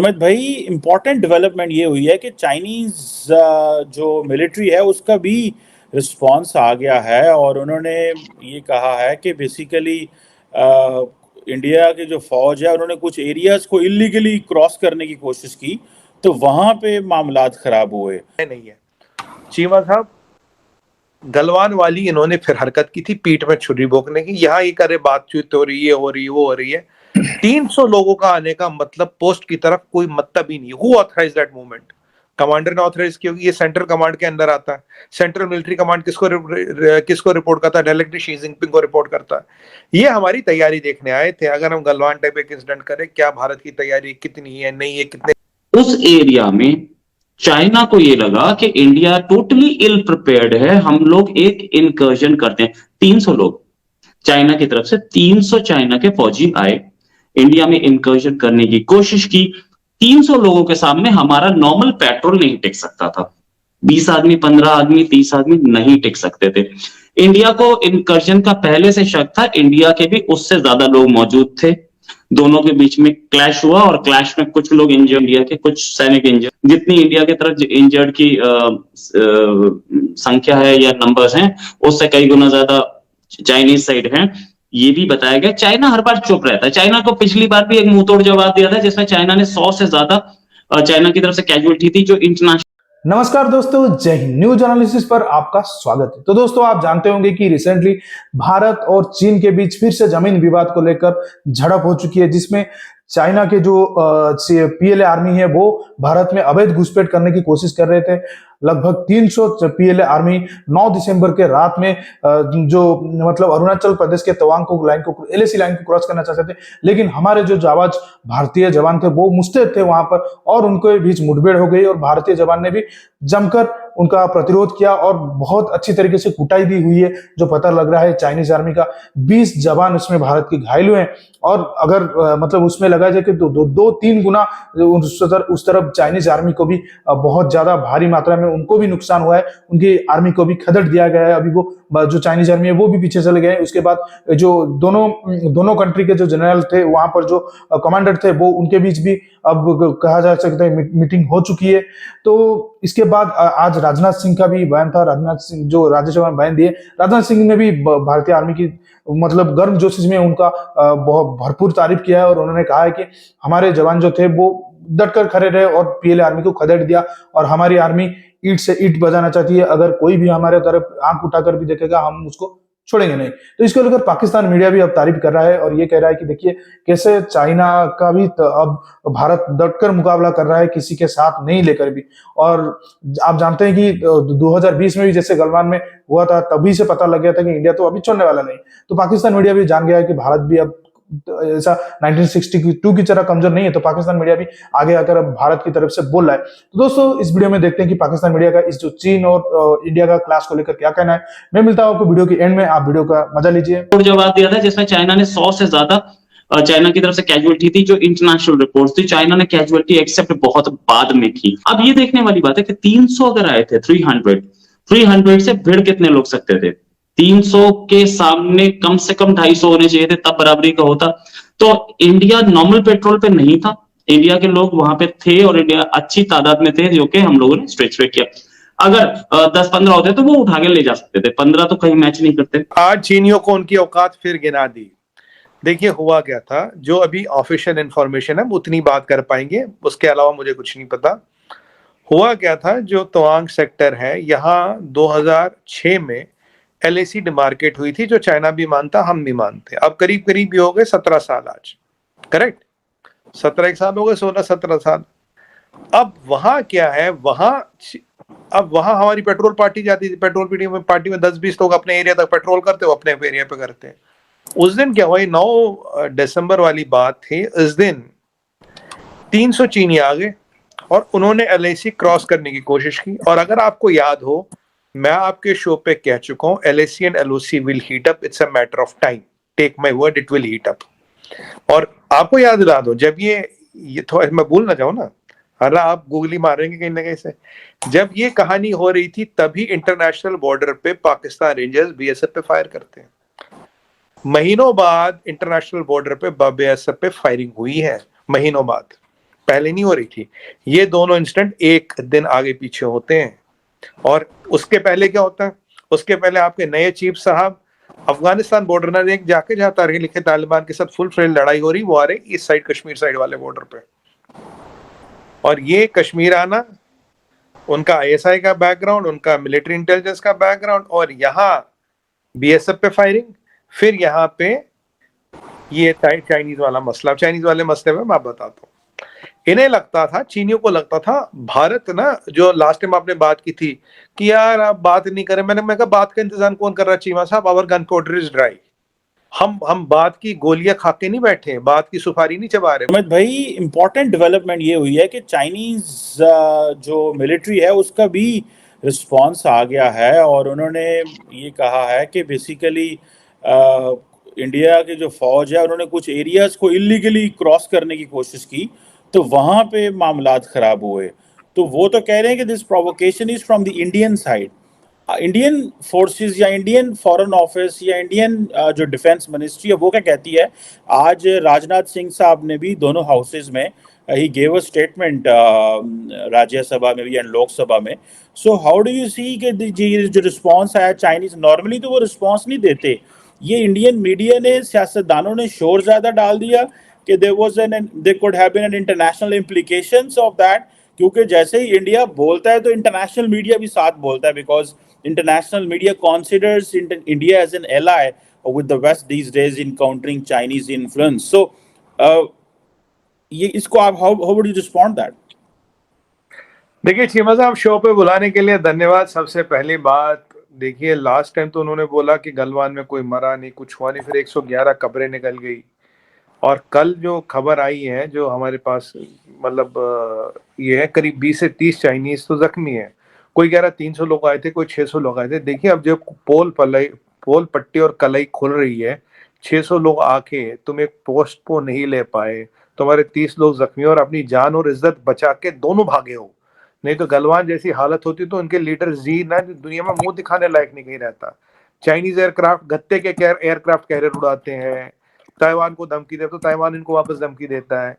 अमित भाई, important development ये हुई है कि चाइनीज जो मिलिट्री है उसका भी रिस्पांस आ गया है और उन्होंने ये कहा है कि बेसिकली इंडिया की जो फौज है उन्होंने कुछ एरियाज को इलीगली क्रॉस करने की कोशिश की, तो वहां पे मामलात खराब हुए। नहीं है चीमा साहब, गलवान वाली इन्होंने फिर हरकत की थी पीठ में छुरी भोंकने की। यहाँ ये करे बातचीत हो रही है, हो रही है, वो हो रही है। 300 लोगों का आने का मतलब पोस्ट की तरफ कोई मतलब ही नहीं। Who authorise that movement? Commander ने ऑथराइज किया, ये सेंट्रल कमांड के अंदर आता है। सेंट्रल मिलिट्री कमांड किसको रिपोर्ट करता है? डायरेक्टली शी जिनपिंग को रिपोर्ट करता है। ये हमारी तैयारी देखने आए थे। अगर हम गलवान टाइप एक इंसिडेंट करें, क्या भारत की तैयारी कितनी है, नहीं है, कितने उस एरिया में चाइना को ये लगा कि इंडिया टोटली इल प्रिपेयर्ड है, हम लोग एक इनकर्जन करते हैं। 300 लोग चाइना की तरफ से, 300 चाइना के फौजी आए, इंडिया में इनकर्जन करने की कोशिश की। 300 लोगों के सामने हमारा नॉर्मल पेट्रोल नहीं टिक सकता था। 20 आदमी, 15 आदमी, 30 आदमी नहीं टिक सकते थे। इंडिया को इनकर्जन का पहले से शक था, इंडिया के भी उससे ज्यादा लोग मौजूद थे। दोनों के बीच में क्लैश हुआ और क्लैश में कुछ लोग इंजर्ड, इंडिया के कुछ सैनिक इंजर्ड। जितनी इंडिया की तरफ इंजर्ड की संख्या है या नंबर्स हैं, उससे कई गुना ज्यादा चाइनीज साइड है। ये भी बताया गया। चाइना हर बार चुप रहता है। चाइना को पिछली बार भी एक मुंहतोड़ जवाब दिया था, जिसमें चाइना ने 100 से ज्यादा चाइना की तरफ से कैजुअलिटी थी जो इंटरनेशनल। नमस्कार दोस्तों, जय हिंद। न्यूज एनालिसिस पर आपका स्वागत है। तो दोस्तों, आप जानते होंगे कि रिसेंटली भारत और चीन के बीच फिर से जमीन विवाद को लेकर झड़प हो चुकी है, जिसमें चाइना के जो पीएलए आर्मी है वो भारत में अवैध घुसपैठ करने की कोशिश कर रहे थे। लगभग 300 पीएलए आर्मी 9 दिसंबर के रात में जो मतलब अरुणाचल प्रदेश के तवांग लाइन को, एलएसी लाइन को क्रॉस करना चाहते थे, लेकिन हमारे जो जाबाज भारतीय जवान थे वो मुस्तैद थे वहां पर, और उनके बीच मुठभेड़ हो गई और भारतीय जवान ने भी जमकर उनका प्रतिरोध किया और बहुत अच्छी तरीके से कुटाई भी हुई है। जो पता लग रहा है चाइनीज आर्मी का 20 जवान उसमें भारत के घायल हुए हैं, और अगर मतलब उसमें लगा जाए कि दो तीन गुना उस तरफ चाइनीज आर्मी को भी बहुत ज्यादा भारी मात्रा में उनको भी नुकसान हुआ है। उनकी आर्मी को भी खदेड़ दिया गया है। अभी वो जो चाइनीज आर्मी है वो भी पीछे चले गए हैं। उसके बाद जो दोनों कंट्री के जो जनरल थे वहां पर, जो कमांडर थे, वो उनके बीच भी अब कहा जा सकता है मीटिंग हो चुकी है। तो इसके बाद आज राजनाथ सिंह का भी बयान था। राजनाथ सिंह जो राज्यसभा में बयान दिए, राजनाथ सिंह ने भी भारतीय आर्मी की मतलब गर्मजोशी में उनका बहुत भरपूर तारीफ किया है, और उन्होंने कहा है कि हमारे जवान जो थे वो डटकर खड़े रहे और पीएलए आर्मी को खदेड़ दिया, और हमारी आर्मी ईंट से ईंट बजाना चाहती है। अगर कोई भी हमारे तरफ आंख उठाकर भी देखेगा, हम उसको छोड़ेंगे नहीं। तो इसको लेकर पाकिस्तान मीडिया भी अब तारीफ कर रहा है और ये कह रहा है कि देखिए कैसे चाइना का भी अब भारत डटकर मुकाबला कर रहा है, किसी के साथ नहीं लेकर भी। और आप जानते हैं कि 2020 में भी जैसे गलवान में हुआ था, तभी से पता लग गया था कि इंडिया तो अभी छोड़ने वाला नहीं। तो पाकिस्तान मीडिया भी जान गया है कि भारत भी अब ऐसा 1962 की तरह कमजोर नहीं है। तो पाकिस्तान मीडिया भी आगे आकर अब भारत की तरफ से बोल रहा है। तो दोस्तों, इस वीडियो में देखते हैं कि पाकिस्तान मीडिया का इस जो चीन और इंडिया का क्लास को लेकर क्या कहना है। मैं मिलता हूं आपको वीडियो के एंड में, आप वीडियो का मजा लीजिए। जवाब दिया था जिसमें चाइना ने 100 से ज्यादा चाइना की तरफ से कैजुअलिटी थी जो इंटरनेशनल रिपोर्ट्स थी। चाइना ने कैजुअलिटी एक्सेप्ट बहुत बाद में की। अब ये देखने वाली बात है कि 300 अगर आए थे, 300 से भिड़ कितने लोग सकते थे? 300 के सामने कम से कम 250 होने चाहिए थे, तब बराबरी का होता। तो इंडिया नॉर्मल पेट्रोल पे नहीं था, इंडिया के लोग वहां पे थे और इंडिया अच्छी तादाद में थे, जो कि हम लोगों ने स्ट्रेच किया। अगर 10-15 होते तो वो उठा के ले जा सकते थे, 15 तो कहीं मैच नहीं करते। आज चीनियों को उनकी औकात फिर गिना दी। देखिए हुआ क्या था, जो अभी ऑफिशियल इंफॉर्मेशन है उतनी बात कर पाएंगे, उसके अलावा मुझे कुछ नहीं पता। हुआ क्या था, जो तवांग सेक्टर है यहाँ 2006 में एलएसी डिमार्केट हुई थी, जो चाइना भी मानता, हम भी मानते। अब करीब करीब हो गए 17 साल आज, करेक्ट? 17 साल हो गए, 16-17 साल। अब वहां क्या है, अब वहां हमारी पेट्रोल पार्टी जाती थी। पेट्रोल पार्टी में 10-20 लोग अपने एरिया तक पेट्रोल करते हो, अपने एरिया पे करते हैं। उस दिन क्या हुआ, 9 दिसंबर वाली बात थी। इस दिन 300 चीनी आ गए और उन्होंने एलएसी क्रॉस करने की कोशिश की। और अगर आपको याद हो, मैं आपके शो पे कह चुका हूं, LAC and LOC will heat up, it's a matter of time, take my word, it will heat up. और आपको याद दिला दो, जब ये थोड़ा मैं भूल ना जाऊं ना, हालांकि आप गूगली मारेंगे कहीं ना कहीं से, जब ये कहानी हो रही थी तभी इंटरनेशनल बॉर्डर पे पाकिस्तान रेंजर्स बीएसएफ पे फायर करते हैं। महीनों बाद इंटरनेशनल बॉर्डर पे बीएसएफ पे फायरिंग हुई है, महीनों बाद। पहले नहीं हो रही थी। ये दोनों इंसिडेंट एक दिन आगे पीछे होते हैं। और उसके पहले क्या होता है, उसके पहले आपके नए चीफ साहब अफगानिस्तान बॉर्डर ना देख जाके जहाँ तारीख लिखे तालिबान के साथ फुल फ्लेज लड़ाई हो रही, वो आ रही इस साइड कश्मीर साइड वाले बॉर्डर पे। और ये कश्मीर आना, उनका आईएसआई का बैकग्राउंड, उनका मिलिट्री इंटेलिजेंस का बैकग्राउंड, और यहाँ बीएसएफ पे फायरिंग, फिर यहाँ पे ये चाइनीज वाला मसला। चाइनीज वाले मसले में मैं बताता हूँ। इन्हें लगता था, चीनियों को लगता था भारत ना, जो लास्ट टाइम आपने बात की थी कि यार आप बात नहीं करें, मैं कहा बात का इंतजाम कौन कर रहा है चीमा साहब, our gunpowder is dry. हम बात की गोलियां खा के नहीं बैठे, बात की सुपारी नहीं चबा रहे। अमित भाई, इम्पोर्टेंट डेवलपमेंट ये हुई है कि चाइनीज जो मिलिट्री है उसका भी रिस्पांस आ गया है, और उन्होंने ये कहा है कि बेसिकली इंडिया की जो फौज है उन्होंने कुछ एरियाज को इलीगली क्रॉस करने की कोशिश की, तो वहां पे मामलात खराब हुए। तो वो तो कह रहे हैं कि this provocation is from the Indian side. Indian forces या इंडियन फॉरेन ऑफिस या इंडियन जो डिफेंस मिनिस्ट्री है वो क्या कहती है? आज राजनाथ सिंह साहब ने भी दोनों हाउसेज में he gave a statement, Rajya Sabha में भी एंड लोकसभा में। So how do you see कि जो रिस्पांस आया चाइनीज, नॉर्मली तो वो रिस्पांस नहीं देते, ये इंडियन मीडिया ने, सियासतदानों ने शोर ज्यादा डाल दिया कि there could have been an international implications of that, क्योंकि जैसे ही इंडिया बोलता है तो इंटरनेशनल मीडिया भी साथ बोलता है, because international media considers India as an ally with the West these days in countering Chinese influence. So, ये इसको आप how would you respond that? देखिए चीमा साहब, शो पे बुलाने के लिए धन्यवाद। सबसे पहली बात देखिए, लास्ट टाइम तो उन्होंने बोला कि गलवान में कोई मरा नहीं, कुछ हुआ नहीं, फिर 111 कब्रें निकल गई। और कल जो खबर आई है जो हमारे पास, मतलब ये है करीब 20 से 30 चाइनीज तो जख्मी है। कोई कह रहा 300 लोग आए थे, कोई 600 लोग आए थे। देखिए अब जब पोल पट्टी और कलई खुल रही है, 600 लोग आके तुम एक पोस्ट को नहीं ले पाए, तुम्हारे 30 लोग जख्मी और अपनी जान और इज्जत बचा के दोनों भागे हो। नहीं तो गलवान जैसी हालत होती तो उनके लीडर जी ना दुनिया में मुंह दिखाने लायक नहीं कहीं रहता। चाइनीज एयरक्राफ्ट गत्ते के एयरक्राफ्ट कैरियर उड़ाते हैं, ताइवान को धमकी दे तो ताइवान इनको वापस धमकी देता है।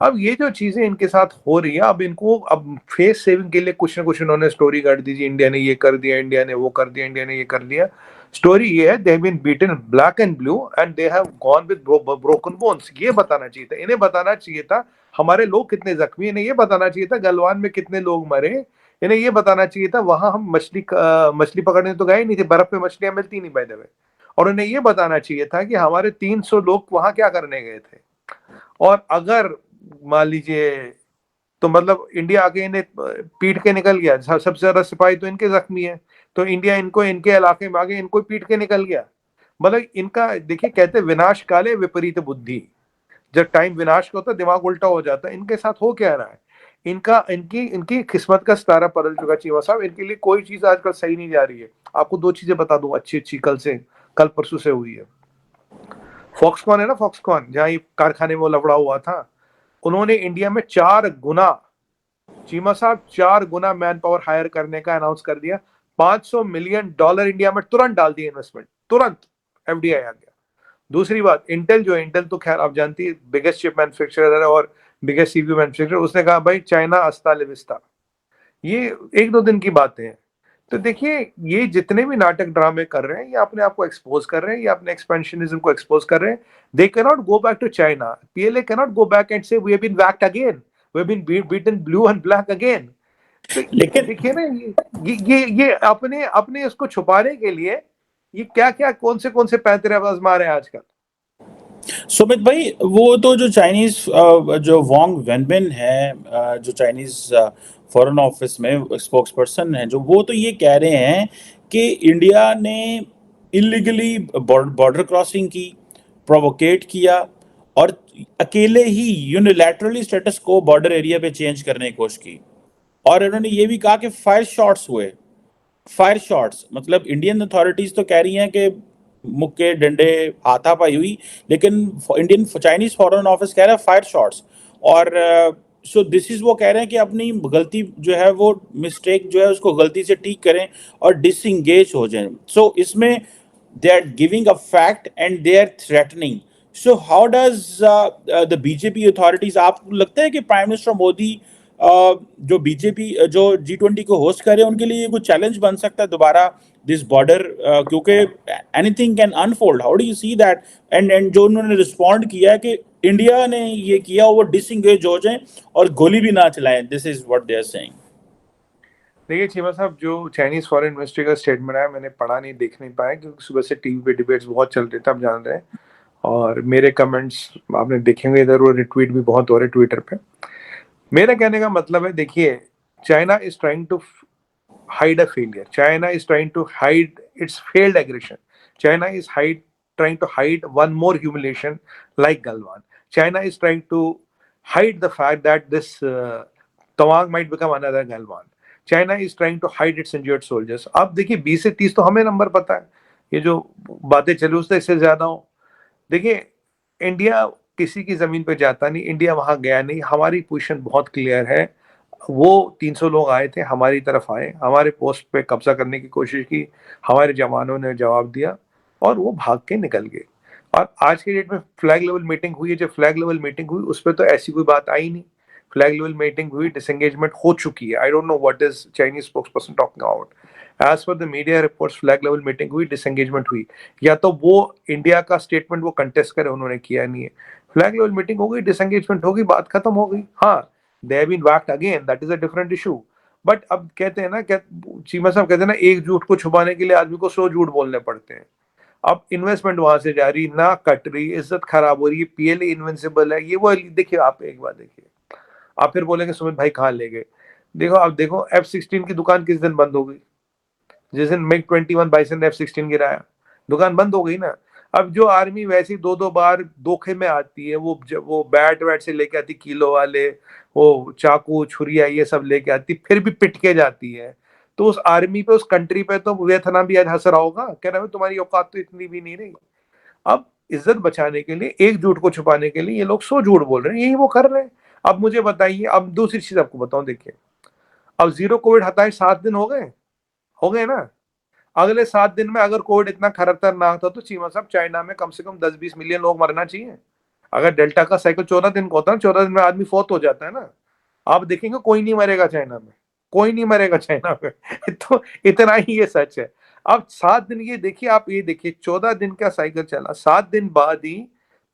अब ये जो चीजें इनके साथ हो रही है, अब इनको अब फेस सेविंग के लिए कुछ ना कुछ इन्होंने स्टोरी काट दीजिए, इंडिया ने ये कर दिया, इंडिया ने वो कर दिया, इंडिया ने ये कर दिया। स्टोरी ये है, they have been beaten black and blue and they have gone with broken bones. ये बताना चाहिए था, इन्हें बताना चाहिए था हमारे लोग कितने जख्मी, इन्हें ये बताना चाहिए था गलवान में कितने लोग मरे, इन्हें ये बताना चाहिए था वहां हम मछली पकड़ने तो गए नहीं थे, बर्फ पे मछलियां मिलती नहीं बाय द वे। और उन्हें ये बताना चाहिए था कि हमारे 300 लोग वहां क्या करने गए थे। और अगर मान लीजिए तो मतलब इंडिया आगे इन्हें पीट के निकल गया, सबसे ज्यादा सिपाही तो इनके जख्मी है, तो इंडिया इनको इनके इलाके में आगे इनको पीट के निकल गया। मतलब इनका देखिए, कहते विनाश काले विपरीत बुद्धि, जब टाइम विनाश का होता है दिमाग उल्टा हो जाता है। इनके साथ हो क्या रहा है, इनकी किस्मत का सितारा बदल चुका चीमा साहब। इनके लिए कोई चीज आजकल सही नहीं जा रही है। आपको 2 चीजें बता दूं अच्छी कल परसों से हुई है। फॉक्सकॉन है ना, फॉक्सकॉन जहां ये कारखाने में लफड़ा हुआ था, उन्होंने इंडिया में 4 गुना, चीमा साहब 4 गुना मैन पावर हायर करने का अनाउंस कर दिया। $500 मिलियन इंडिया में तुरंत डाल दिए इन्वेस्टमेंट, तुरंत एफडीआई आ गया। दूसरी बात, इंटेल तो खैर आप जानती है बिगेस्ट चिप मैन्युफैक्चरर है और बिगेस्ट सीपीयू मैन्युफैक्चरर, उसने कहा भाई चाइना अस्ता लेविस्ता। ये 1-2 दिन की बातें हैं। तो देखिए ये जितने भी नाटक ड्रामे कर रहे हैं, ये अपने आप को एक्सपोज कर रहे हैं, ये अपने एक्सपेंशनिज्म को एक्सपोज कर रहे हैं। They can not go back to China, PLA can not go back and say we have been whacked again, we have been beaten blue and black again. तो लेकिन देखिए ना, ये अपने उसको छुपाने के लिए ये क्या कौन से पैंतरे आजमा रहे हैं आजकल। सुमित भाई, वो तो जो चाइनीज जो वांग वेनबिन है, जो चाइनीज फॉरेन ऑफिस में स्पोक्स पर्सन है, जो वो तो ये कह रहे हैं कि इंडिया ने इलीगली बॉर्डर क्रॉसिंग की, प्रोवोकेट किया और अकेले ही यूनिलैटरली स्टेटस को बॉर्डर एरिया पे चेंज करने की कोशिश की। और इन्होंने ये भी कहा कि फायर शॉट्स हुए, फायर शॉट्स मतलब इंडियन अथॉरिटीज तो कह रही हैं कि मुक्के डंडे हाथापाई हुई, लेकिन इंडियन चाइनीज फॉरेन ऑफिस कह रहा है फायर शॉट्स। और सो दिस इज वो कह रहे हैं कि अपनी गलती जो है, वो मिस्टेक जो है उसको गलती से ठीक करें और डिसंगेज हो जाएं। सो इसमें they are giving a fact and they are threatening So how does the BJP authorities, आपको लगता है कि प्राइम मिनिस्टर मोदी जो बीजेपी जो G20 को होस्ट करे उनके लिए कुछ चैलेंज बन सकता है दोबारा दिस बॉर्डर, क्योंकि anything can unfold, how do you see that? And जो उन्होंने रिस्पॉन्ड किया कि इंडिया ने ये किया वो डिसएंगेज हो जाए और गोली भी ना चलाएं, this is what they are saying. देखिए चीमा साहब, जो चाइनीज फॉरेन मिनिस्ट्री का स्टेटमेंट आया मैंने पढ़ा नहीं, देख नहीं पाया, क्योंकि सुबह से टीवी पे डिबेट्स बहुत चल रहे थे, आप जान रहे हैं, और मेरे कमेंट्स आपने देखेंगे इधर, वो रिट्वीट भी बहुत हो रहे ट्विटर पे। मेरा कहने का मतलब है, देखिए, China is trying to hide a failure. China is trying to hide its failed aggression. China is trying to hide one more humiliation like Galwan. China is trying to hide the fact that this Tawang might become another Galwan. China is trying to hide its injured soldiers. अब देखिए 20 से 30 तो हमें number पता है, ये जो बातें चली उससे इससे ज्यादा हो। देखिए, इंडिया किसी की जमीन पे जाता नहीं, इंडिया वहां गया नहीं, हमारी पोजीशन बहुत क्लियर है। वो 300 लोग आए थे, हमारी तरफ आए, हमारे पोस्ट पे कब्जा करने की कोशिश की, हमारे जवानों ने जवाब दिया और वो भाग के निकल गए। और आज के डेट में फ्लैग लेवल मीटिंग हुई है, जब फ्लैग लेवल मीटिंग हुई उस पर तो ऐसी कोई बात आई नहीं। फ्लैग लेवल मीटिंग हुई, डिसएंगेजमेंट हो चुकी है। I don't know what is Chinese spokesperson talking about. As per the media reports, flag level meeting हुई, डिसएंगेजमेंट हुई। या तो वो इंडिया का स्टेटमेंट वो कंटेस्ट करे, उन्होंने किया नहीं है। फ्लैग लेवल मीटिंग हो गई, डिसएंगेजमेंट हो गई, बात खत्म हो गई। हाँ, they have been whacked again, that is a different issue. But अब कहते हैं ना, क्या चीमा साहब कहते हैं ना, एक झूठ को छुपाने के लिए आदमी को 100 झूठ बोलने पड़ते हैं। अब इन्वेस्टमेंट वहां से जा रही, ना कट रही, इज्जत खराब हो रही है, पीएलए इनविंसिबल है, ये वो। देखिए आप एक बार देखिए, आप फिर बोलेंगे सुमित भाई कहाँ ले गए। देखो आप देखो, F-16 की दुकान किस दिन बंद हो गई? जिस दिन MiG-21 बाइसन ने F-16 गिराया, दुकान बंद हो गई ना। अब जो आर्मी वैसी 2-2 बार धोखे में आती है, वो बैट वैट से लेके आती, किलो वाले वो चाकू छुरिया ये सब लेके आती, फिर भी पिट के जाती है। तो उस आर्मी पे, उस कंट्री पे तो वियतनाम भी आज हंस रहा होगा, कह रहा है तुम्हारी औकात तो इतनी भी नहीं रही। अब इज्जत बचाने के लिए, एक झूठ को छुपाने के लिए ये लोग 100 झूठ बोल रहे हैं, यही वो कर रहे हैं। अब मुझे बताइए, अब दूसरी चीज आपको बताऊं, देखिए, अब 0 कोविड हटाए 7 दिन हो गए ना। अगले 7 दिन में अगर कोविड इतना खतरनाक था तो चीमा साहब चाइना में कम से कम 10-20 मिलियन लोग मरना चाहिए। अगर डेल्टा का साइकिल 14 दिन का होता है, 14 दिन में आदमी फौत हो जाता है ना। आप देखेंगे कोई नहीं मरेगा चाइना में, कोई नहीं मरेगा चाइना में। तो इतना ही ये सच है। अब 7 दिन, ये देखिए, आप ये देखिए, 14 दिन का साइकिल चला, 7 दिन बाद ही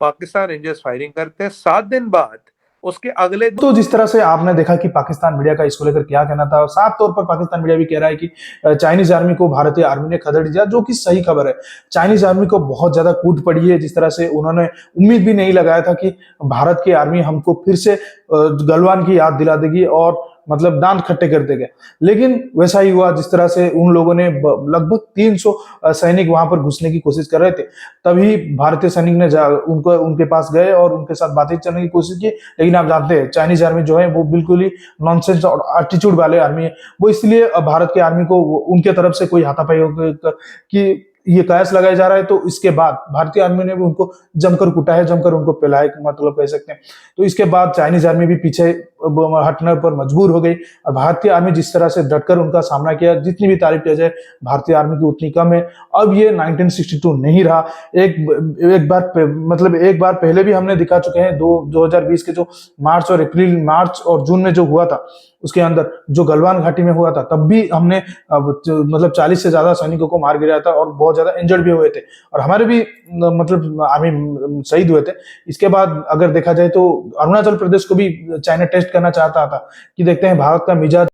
पाकिस्तान रेंजर्स फायरिंग करते हैं, 7 दिन बाद उसके अगले। तो जिस तरह से आपने देखा कि पाकिस्तान मीडिया का इसको लेकर क्या कहना था, और साफ तौर पर पाकिस्तान मीडिया भी कह रहा है कि चाइनीज आर्मी को भारतीय आर्मी ने खदेड़ दिया, जो कि सही खबर है। चाइनीज आर्मी को बहुत ज्यादा कूट पड़ी है, जिस तरह से उन्होंने उम्मीद भी नहीं लगाया था कि भारत की आर्मी हमको फिर से गलवान की याद दिला देगी और मतलब दांत खट्टे कर देगा। लेकिन वैसा ही हुआ, जिस तरह से उन लोगों ने लगभग 300 सैनिक वहां पर घुसने की कोशिश कर रहे थे, तभी भारतीय सैनिक ने उनको उनके पास गए और उनके साथ बातचीत करने की कोशिश की। लेकिन आप जानते हैं चाइनीज आर्मी जो है वो बिल्कुल ही नॉनसेंस और एटीट्यूड वाले आर्मी है। वो इसलिए भारत की आर्मी को उनके तरफ से कोई हाथापाई की ये कयास लगाया जा रहा है, तो इसके बाद भारतीय आर्मी ने भी उनको जमकर कुटा है, जमकर उनको पिलाया, मतलब कह सकते हैं। तो इसके बाद चाइनीज आर्मी भी पीछे हटने पर मजबूर हो गई और भारतीय आर्मी जिस तरह से डटकर उनका सामना किया, जितनी भी तारीफ किया जाए भारतीय आर्मी की उतनी कम है। अब ये 1962 नहीं रहा। एक बार पहले भी हमने दिखा चुके हैं, 2020 के जो मार्च और जून में जो हुआ था, उसके अंदर जो गलवान घाटी में हुआ था, तब भी हमने मतलब 40 से ज्यादा सैनिकों को मार गिराया था और बहुत ज्यादा इंजर्ड भी हुए थे, और हमारे भी मतलब आर्मी शहीद हुए थे। इसके बाद अगर देखा जाए तो अरुणाचल प्रदेश को भी चाइना टेस्ट करना चाहता था कि देखते हैं भारत का मिजाज